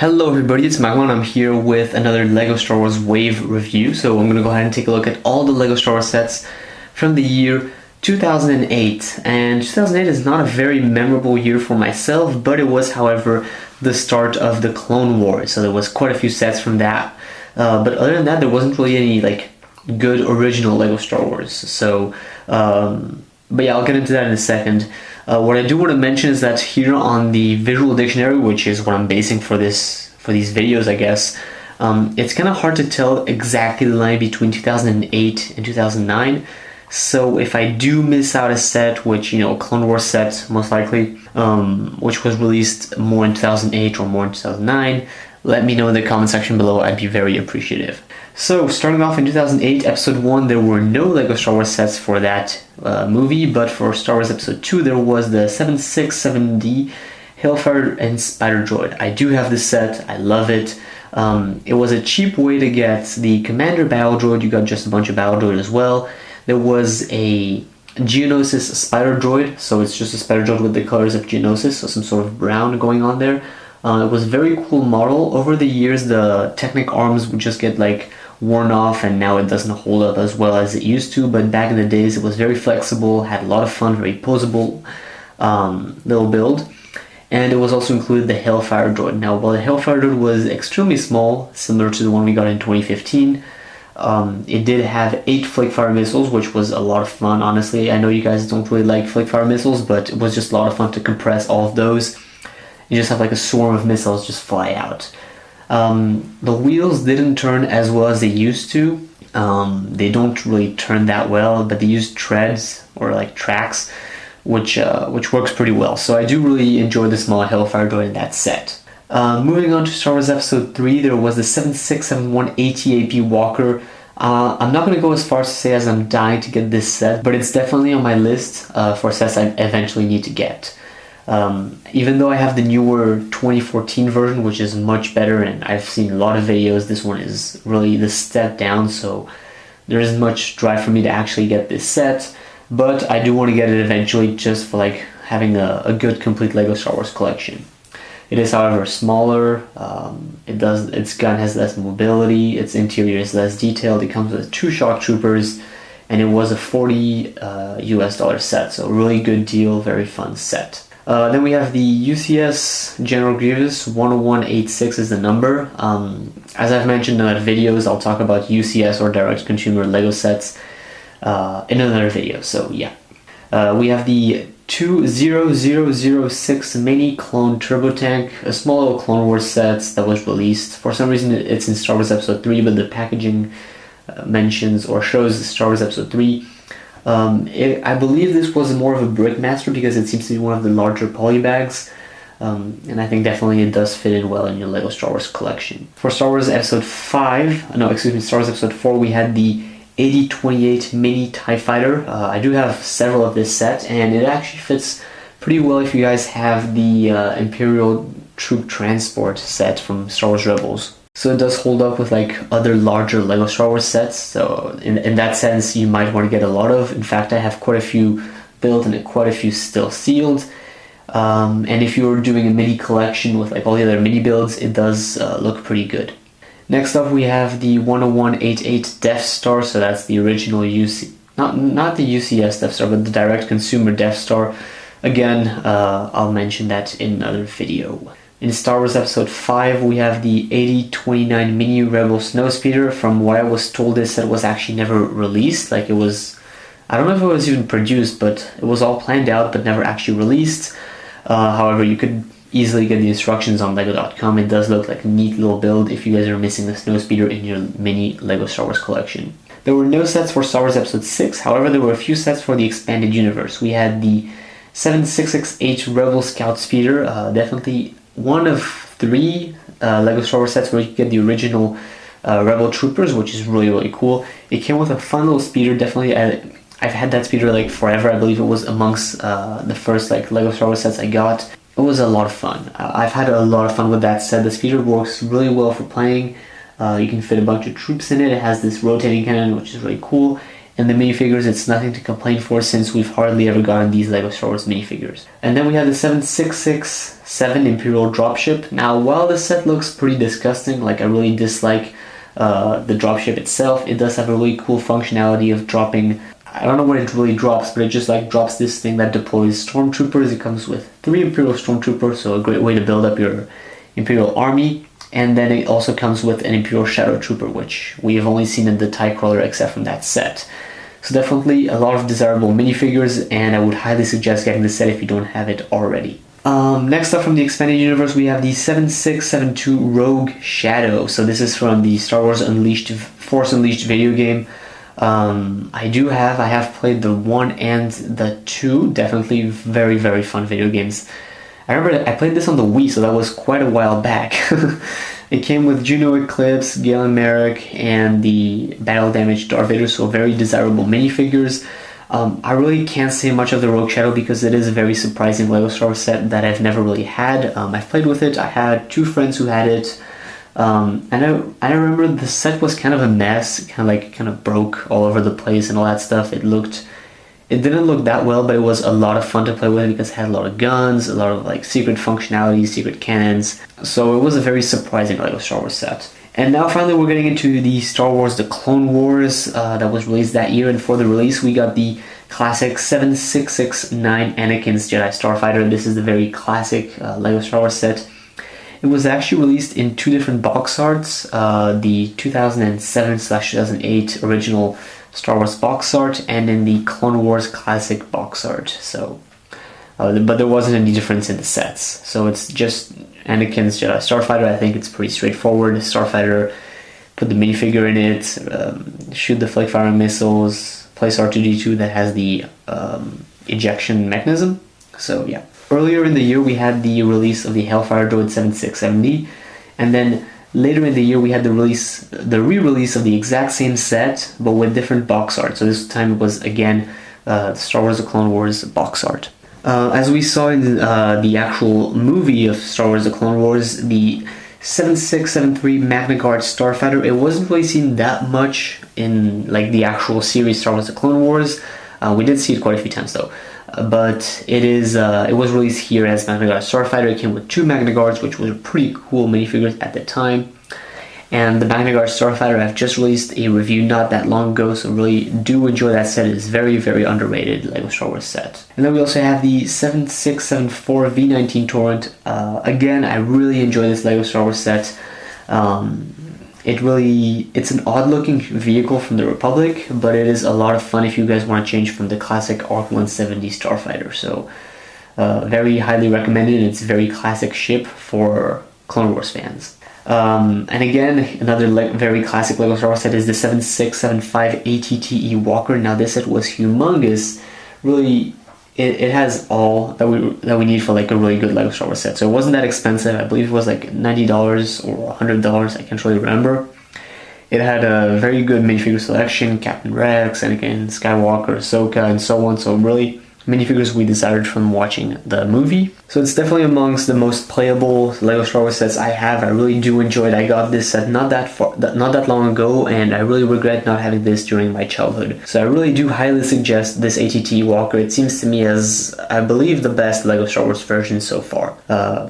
Hello everybody, it's MAGMA and I'm here with another LEGO Star Wars Wave review. So I'm going to go ahead and take a look at all the LEGO Star Wars sets from the year 2008. And 2008 is not a very memorable year for myself, but it was, however, the start of the Clone Wars. So there was quite a few sets from that. But other than that, there wasn't really any good original LEGO Star Wars. So, but yeah, I'll get into that in a second. What I do want to mention is that here on the visual dictionary, which is what I'm basing for these videos, I guess, it's kind of hard to tell exactly the line between 2008 and 2009. So if I do miss out a set, which, a Clone Wars set most likely, which was released more in 2008 or more in 2009, let me know in the comment section below. I'd be very appreciative. So, starting off in 2008, Episode 1, there were no LEGO Star Wars sets for that movie, but for Star Wars Episode 2, there was the 767D Hellfire and Spider Droid. I do have this set, I love it. It was a cheap way to get the Commander Battle Droid. You got just a bunch of Battle Droid as well. There was a Geonosis Spider Droid, so it's just a Spider Droid with the colors of Geonosis, so some sort of brown going on there. It was a very cool model. Over the years, the Technic arms would just get worn off, and now it doesn't hold up as well as it used to, but back in the days it was very flexible, had a lot of fun, very posable little build. And it was also included the Hellfire Droid. Now, while the Hellfire Droid was extremely small, similar to the one we got in 2015, it did have 8 Flickfire missiles, which was a lot of fun, honestly. I know you guys don't really like Flickfire missiles, but it was just a lot of fun to compress all of those. You just have a swarm of missiles just fly out. The wheels didn't turn as well as they used to. They don't really turn that well, but they use treads or tracks, which works pretty well. So I do really enjoy the small Hellfire Droid in that set. Moving on to Star Wars Episode 3, there was the 7671 Att Walker. I'm not going to go as far as to say as I'm dying to get this set, but it's definitely on my list for sets I eventually need to get. Even though I have the newer 2014 version, which is much better, and I've seen a lot of videos, this one is really the step down, so there isn't much drive for me to actually get this set, but I do want to get it eventually just for having a good complete LEGO Star Wars collection. It is, however, smaller. Its gun has less mobility, its interior is less detailed, it comes with 2 shock troopers, and it was a $40 US set, so really good deal, very fun set. Then we have the UCS General Grievous 10186 is the number. As I've mentioned in other videos, I'll talk about UCS or direct consumer LEGO sets in another video, so yeah. We have the 20006 Mini Clone Turbo Tank, a small little Clone Wars set that was released. For some reason it's in Star Wars Episode 3, but the packaging mentions or shows Star Wars Episode 3. I believe this was more of a Brickmaster because it seems to be one of the larger polybags, and I think definitely it does fit in well in your LEGO Star Wars collection. For Star Wars Episode 4, we had the 8028 Mini TIE Fighter. I do have several of this set, and it actually fits pretty well if you guys have the Imperial Troop Transport set from Star Wars Rebels. So it does hold up with other larger LEGO Star Wars sets, so in that sense you might want to get a lot of. In fact, I have quite a few built and quite a few still sealed. And if you're doing a mini collection with all the other mini builds, it does look pretty good. Next up we have the 10188 Death Star, so that's the original not the UCS Death Star, but the direct consumer Death Star. Again, I'll mention that in another video. In Star Wars Episode 5, we have the 8029 Mini Rebel Snowspeeder. From what I was told, this set was actually never released. I don't know if it was even produced, but it was all planned out, but never actually released. However, you could easily get the instructions on LEGO.com. It does look like a neat little build if you guys are missing the Snowspeeder in your mini LEGO Star Wars collection. There were no sets for Star Wars Episode 6, however, there were a few sets for the expanded universe. We had the 7668 Rebel Scout Speeder, definitely one of 3 LEGO Star Wars sets where you can get the original Rebel Troopers, which is really, really cool. It came with a fun little speeder, definitely. I've had that speeder forever. I believe it was amongst the first LEGO Star Wars sets I got. It was a lot of fun. I've had a lot of fun with that set. The speeder works really well for playing. You can fit a bunch of troops in it. It has this rotating cannon, which is really cool. And the minifigures, it's nothing to complain for since we've hardly ever gotten these LEGO Star Wars minifigures. And then we have the 7667 Imperial Dropship. Now, while the set looks pretty disgusting, like I really dislike the dropship itself, it does have a really cool functionality of dropping. I don't know what it really drops, but it just like drops this thing that deploys stormtroopers. It comes with 3 Imperial stormtroopers, so a great way to build up your Imperial army. And then it also comes with an Imperial Shadow Trooper, which we have only seen in the TIE Crawler except from that set. So definitely a lot of desirable minifigures, and I would highly suggest getting the set if you don't have it already. Next up from the Expanded Universe, we have the 7672 Rogue Shadow. So this is from the Star Wars Force Unleashed video game. I have played the 1 and the 2, definitely very, very fun video games. I remember I played this on the Wii, so that was quite a while back. It came with Juno Eclipse, Galen Merrick, and the Battle Damage Darth Vader, so very desirable minifigures. I really can't say much of the Rogue Shadow because it is a very surprising LEGO Star Wars set that I've never really had. I've played with it, I had 2 friends who had it, and I remember the set was kind of a mess, kind of broke all over the place and all that stuff. It didn't look that well, but it was a lot of fun to play with because it had a lot of guns, a lot of like secret functionalities, secret cannons. So it was a very surprising LEGO Star Wars set. And now finally we're getting into the Star Wars The Clone Wars that was released that year. And for the release we got the classic 7669 Anakin's Jedi Starfighter. This is the very classic LEGO Star Wars set. It was actually released in 2 different box arts. The 2007/2008 original Star Wars box art and in the Clone Wars Classic box art. So, but there wasn't any difference in the sets. So it's just Anakin's Jedi Starfighter. I think it's pretty straightforward. Starfighter, put the minifigure in it, shoot the flake firing missiles, place R2-D2 that has the ejection mechanism. So yeah. Earlier in the year we had the release of the Hellfire Droid 7670, and then later in the year we had the re-release of the exact same set, but with different box art. So this time it was again Star Wars The Clone Wars box art. As we saw in the actual movie of Star Wars The Clone Wars, the 7673 Magna Guard Starfighter, it wasn't really seen that much in like the actual series Star Wars The Clone Wars. We did see it quite a few times though. But it was released here as Magna Guard Starfighter. It came with 2 Magna Guards, which was pretty cool minifigures at the time. And the Magna Guard Starfighter, I've just released a review not that long ago, so really do enjoy that set. It is very, very underrated LEGO Star Wars set. And then we also have the 7674 V19 Torrent. Again, I really enjoy this LEGO Star Wars set. It's an odd looking vehicle from the Republic, but it is a lot of fun if you guys want to change from the classic ARC 170 Starfighter. So very highly recommended. It's a very classic ship for Clone Wars fans. And again, another very classic LEGO Star Wars set is the 7675 ATTE Walker. Now this set was humongous. Really, it has all that we need for like a really good LEGO Star Wars set. So it wasn't that expensive. I believe it was like $90 or $100. I can't really remember. It had a very good minifigure selection: Captain Rex, Anakin Skywalker, Ahsoka, and so on. So really, minifigures we desired from watching the movie. So it's definitely amongst the most playable LEGO Star Wars sets I have. I really do enjoy it. I got this set not that long ago, and I really regret not having this during my childhood. So I really do highly suggest this ATT Walker. It seems to me as, I believe, the best LEGO Star Wars version so far.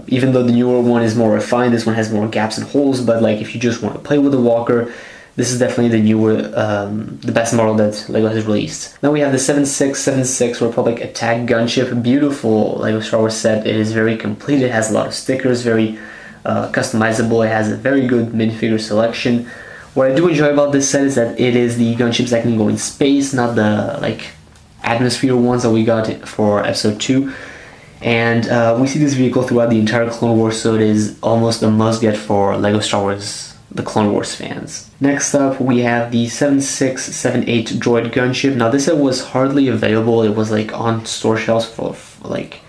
Even though the newer one is more refined, this one has more gaps and holes, but like if you just want to play with the Walker, this is definitely the newer, the best model that LEGO has released. Then we have the 7676 Republic Attack Gunship. Beautiful LEGO Star Wars set. It is very complete. It has a lot of stickers, very customizable. It has a very good minifigure selection. What I do enjoy about this set is that it is the gunships that can go in space, not the like atmosphere ones that we got for Episode 2. And we see this vehicle throughout the entire Clone Wars, so it is almost a must-get for LEGO Star Wars The Clone Wars fans. Next up, we have the 7678 Droid Gunship. Now this set was hardly available. It was like on store shelves for like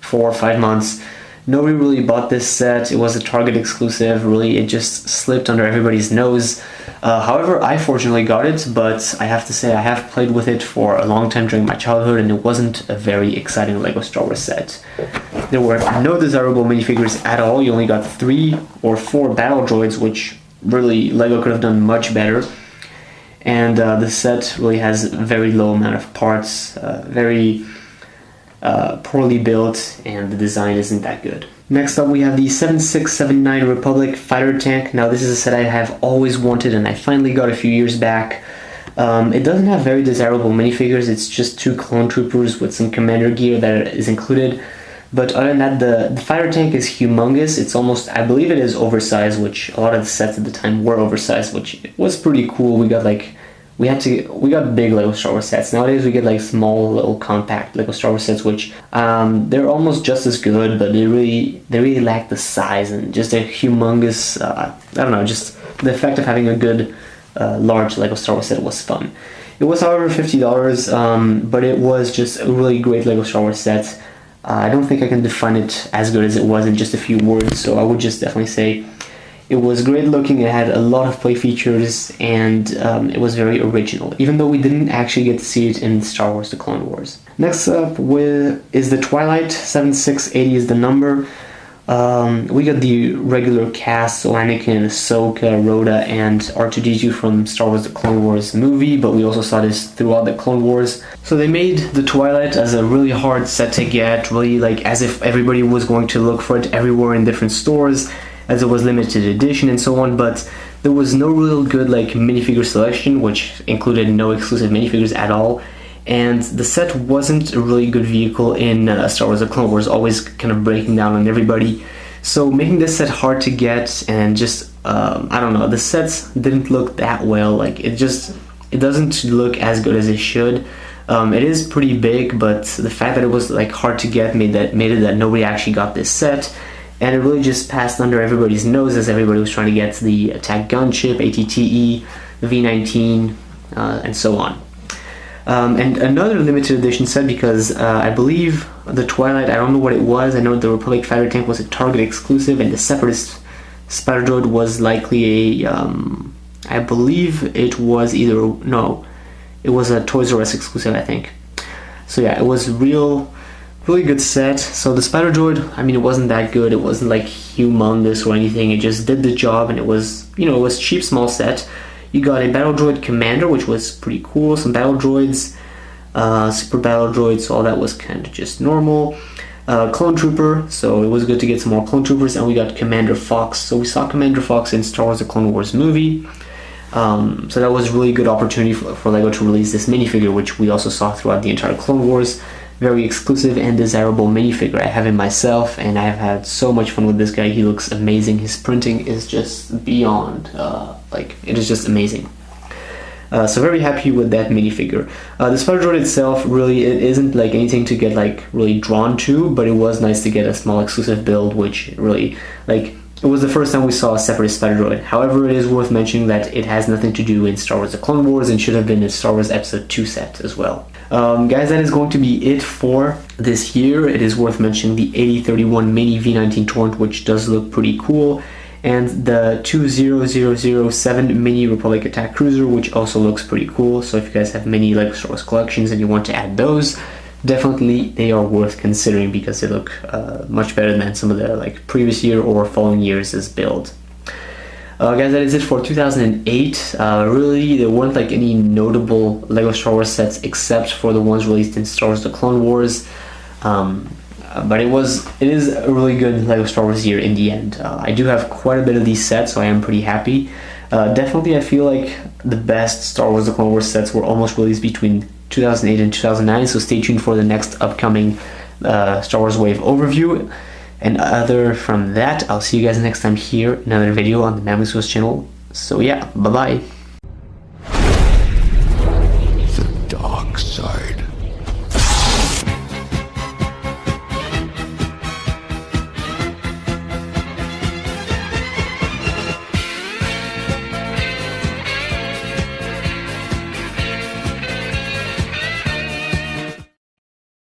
4 or 5 months. Nobody really bought this set. It was a Target exclusive. Really, it just slipped under everybody's nose. However, I fortunately got it, but I have to say I have played with it for a long time during my childhood, and it wasn't a very exciting LEGO Star Wars set. There were no desirable minifigures at all. You only got 3 or 4 battle droids, which really LEGO could have done much better. and the set really has a very low amount of parts, very poorly built, and the design isn't that good. Next up we have the 7679 Republic fighter tank. Now this is a set I have always wanted and I finally got a few years back. It doesn't have very desirable minifigures, it's just 2 clone troopers with some commander gear that is included. But other than that, the fighter tank is humongous. It's almost, I believe it is oversized, which a lot of the sets at the time were oversized, which was pretty cool. We got big Lego Star Wars sets. Nowadays we get like small little compact Lego Star Wars sets, which they're almost just as good, but they really lack the size and just a humongous, I don't know, just the effect of having a good large Lego Star Wars set was fun. It was however $50, but it was just a really great Lego Star Wars set. I don't think I can define it as good as it was in just a few words, so I would just definitely say it was great looking, it had a lot of play features, and it was very original, even though we didn't actually get to see it in Star Wars The Clone Wars. Next up is the Twilight, 7680 is the number. We got the regular cast, so Anakin, Ahsoka, Rhoda, and R2-D2 from Star Wars The Clone Wars movie, but we also saw this throughout the Clone Wars. So they made the Twilight as a really hard set to get, really like as if everybody was going to look for it everywhere in different stores, as it was limited edition and so on, but there was no real good like minifigure selection, which included no exclusive minifigures at all. And the set wasn't a really good vehicle in Star Wars The Clone Wars, always kind of breaking down on everybody. So making this set hard to get and just, I don't know, the sets didn't look that well. Like it doesn't look as good as it should. It is pretty big, but the fact that it was like hard to get made it that nobody actually got this set. And it really just passed under everybody's nose as everybody was trying to get the Attack Gunship, ATTE, the V19, and so on. And another limited edition set, because I believe the Twilight, I don't know what it was, I know the Republic fighter tank was a Target exclusive, and the Separatist Spider Droid was likely a, I believe it was it was a Toys R Us exclusive, I think. So yeah, it was really good set. So the Spider Droid, I mean, it wasn't that good, it wasn't like humongous or anything, it just did the job, and it was, it was cheap, small set. You got a Battle Droid Commander, which was pretty cool, some Battle Droids, Super Battle Droids, so all that was kind of just normal. Clone Trooper, so it was good to get some more Clone Troopers, and we got Commander Fox. So we saw Commander Fox in Star Wars The Clone Wars movie. So that was a really good opportunity for LEGO to release this minifigure, which we also saw throughout the entire Clone Wars. Very exclusive and desirable minifigure. I have him myself, and I have had so much fun with this guy. He looks amazing. His printing is just beyond, it is just amazing. So very happy with that minifigure. The Spider Droid itself, really, it isn't like anything to get like really drawn to, but it was nice to get a small exclusive build, which really, it was the first time we saw a separate Spider Droid. However, it is worth mentioning that it has nothing to do in Star Wars The Clone Wars and should have been a Star Wars Episode 2 set as well. Guys, that is going to be it for this year. It is worth mentioning the 8031 Mini V19 Torrent, which does look pretty cool, and the 20007 Mini Republic Attack Cruiser, which also looks pretty cool. So if you guys have many LEGO Star Wars collections and you want to add those, definitely they are worth considering because they look much better than some of the previous year or following years' build. Guys, that is it for 2008. Really, there weren't any notable LEGO Star Wars sets except for the ones released in Star Wars The Clone Wars. But it is a really good LEGO Star Wars year in the end. I do have quite a bit of these sets, so I am pretty happy. Definitely, I feel like the best Star Wars The Clone Wars sets were almost released between 2008 and 2009, so stay tuned for the next upcoming Star Wars Wave overview. And other from that, I'll see you guys next time here in another video on the MAGMA channel. So yeah, bye-bye. The dark side.